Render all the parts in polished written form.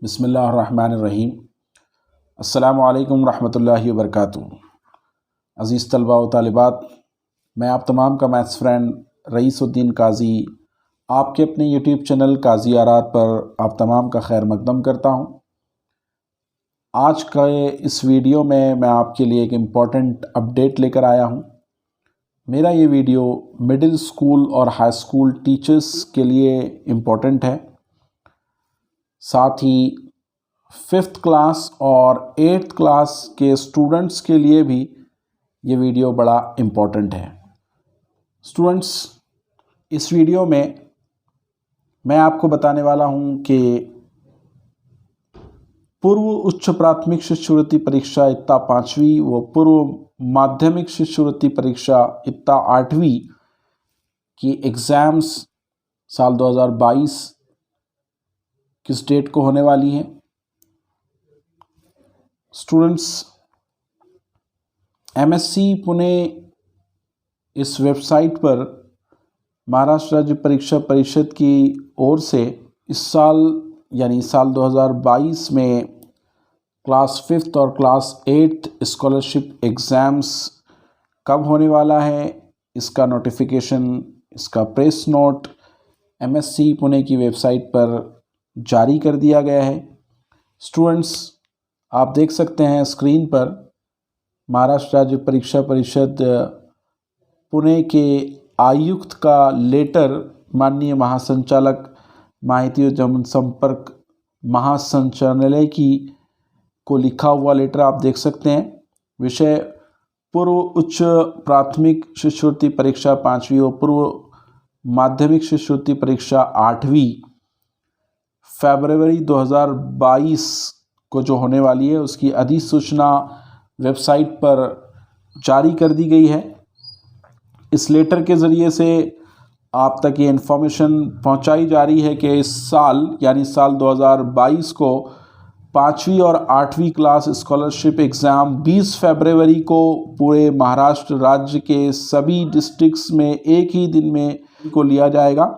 बिस्मिल्लाहिर्रहमानिर्रहीम। अस्सलामुअलैकुम रहमतुल्लाहि व बरकातुहू। अज़ीज़ तलबा व तालिबात, मैं आप तमाम का मैथ्स फ्रेंड रईसुद्दीन काजी आपके अपने यूट्यूब चैनल काजी आरात पर आप तमाम का खैर मकदम करता हूँ। आज के इस वीडियो में मैं आपके लिए एक इम्पॉर्टेंट अपडेट लेकर आया हूँ। मेरा ये वीडियो मिडिल स्कूल और हाई स्कूल टीचर्स के लिए इम्पॉर्टेंट है, साथ ही 5th क्लास और 8th क्लास के स्टूडेंट्स के लिए भी ये वीडियो बड़ा इम्पॉर्टेंट है। स्टूडेंट्स, इस वीडियो में मैं आपको बताने वाला हूँ कि पूर्व उच्च प्राथमिक शिष्यवृत्ति परीक्षा इत्ता 5वीं व पूर्व माध्यमिक शिष्यवृत्ति परीक्षा इत्ता 8वीं की एग्ज़ाम्स साल 2022 किस डेट को होने वाली हैं। स्टूडेंट्स, MSc पुणे इस वेबसाइट पर महाराष्ट्र राज्य परीक्षा परिषद की ओर से इस साल यानी साल 2022 में क्लास 5th और क्लास 8th स्कॉलरशिप एग्ज़ाम्स कब होने वाला है, इसका नोटिफिकेशन, इसका प्रेस नोट MSc पुणे की वेबसाइट पर जारी कर दिया गया है। स्टूडेंट्स, आप देख सकते हैं स्क्रीन पर महाराष्ट्र राज्य परीक्षा परिषद पुणे के आयुक्त का लेटर माननीय महासंचालक माहिती और जनसंपर्क महासंचालनालय की को लिखा हुआ लेटर आप देख सकते हैं। विषय पूर्व उच्च प्राथमिक शिष्यवृत्ति परीक्षा 5वीं और पूर्व माध्यमिक शिष्यवृत्ति परीक्षा 8वीं फरवरी 2022 को जो होने वाली है उसकी अधिसूचना वेबसाइट पर जारी कर दी गई है। इस लेटर के ज़रिए से आप तक ये इन्फॉर्मेशन पहुंचाई जा रही है कि इस साल यानी साल 2022 को 5वीं और 8वीं क्लास स्कॉलरशिप एग्ज़ाम 20 फरवरी को पूरे महाराष्ट्र राज्य के सभी डिस्ट्रिक्ट्स में एक ही दिन में को लिया जाएगा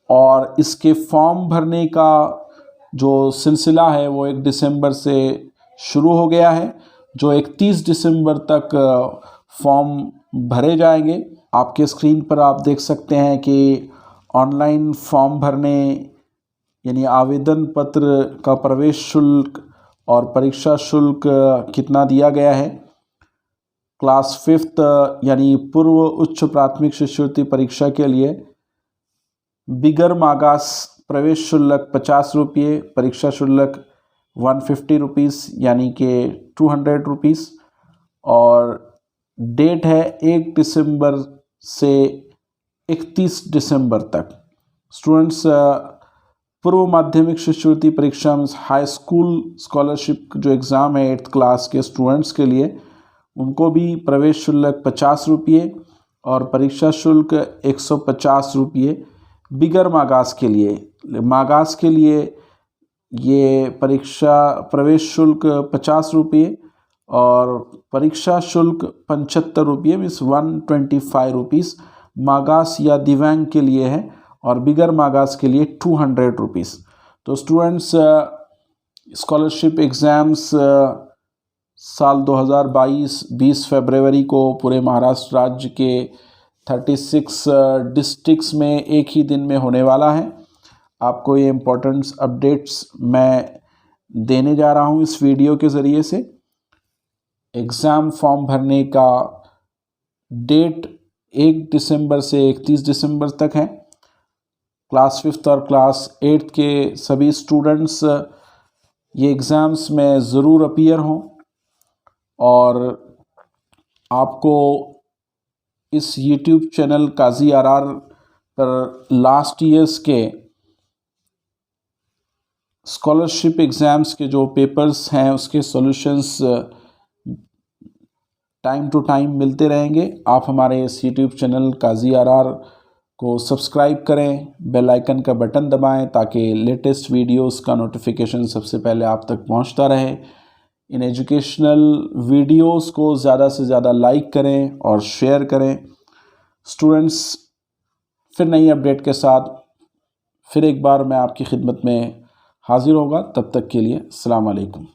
और इसके फॉर्म भरने का जो सिलसिला है वो 1 दिसंबर से शुरू हो गया है, जो 31 दिसंबर तक फॉर्म भरे जाएंगे। आपके स्क्रीन पर आप देख सकते हैं कि ऑनलाइन फॉर्म भरने यानी आवेदन पत्र का प्रवेश शुल्क और परीक्षा शुल्क कितना दिया गया है। क्लास 5th यानी पूर्व उच्च प्राथमिक शिष्यवृत्ति परीक्षा के लिए बिगर मागास प्रवेश शुल्क 50 रुपये, परीक्षा शुल्क 150 रुपीज़ यानी कि 200 रुपीज़ और डेट है 1 दिसंबर से 31 दिसंबर तक। स्टूडेंट्स, पूर्व माध्यमिक शिष्यवृत्ति परीक्षा में हाई स्कूल स्कॉलरशिप जो एग्ज़ाम है 8th क्लास के स्टूडेंट्स के लिए, उनको भी प्रवेश शुल्क 50 रुपये और परीक्षा शुल्क 150 रुपये बिगर मागास के लिए। मागास के लिए ये परीक्षा प्रवेश शुल्क 50 रुपये और परीक्षा शुल्क 75 रुपये मीन्स 125 रुपीज़ मागास या दिव्यांग के लिए है और बिगर मागास के लिए 200 रुपीज़। तो स्टूडेंट्स, स्कॉलरशिप एग्ज़ाम्स साल 2022 20 फरवरी को पूरे महाराष्ट्र राज्य के 36 डिस्ट्रिक्ट्स में एक ही दिन में होने वाला है। आपको ये इम्पोर्टेंट अपडेट्स मैं देने जा रहा हूँ इस वीडियो के ज़रिए से। एग्ज़ाम फॉर्म भरने का डेट 1 दिसंबर से 31 दिसंबर तक है। क्लास 5th और क्लास 8th के सभी स्टूडेंट्स ये एग्ज़ाम्स में ज़रूर अपीयर हों और आपको इस YouTube चैनल काजी आरार पर लास्ट ईयर्स के स्कॉलरशिप एग्ज़ाम्स के जो पेपर्स हैं उसके सॉल्यूशंस टाइम टू टाइम मिलते रहेंगे। आप हमारे इस YouTube चैनल काजी आरार को सब्सक्राइब करें, बेल आइकन का बटन दबाएं ताकि लेटेस्ट वीडियोस का नोटिफिकेशन सबसे पहले आप तक पहुंचता रहे। इन एजुकेशनल वीडियोस को ज़्यादा से ज़्यादा लाइक करें और शेयर करें। स्टूडेंट्स, फिर नई अपडेट के साथ फिर एक बार मैं आपकी खिदमत में हाजिर होगा। तब तक के लिए अस्सलाम वालेकुम।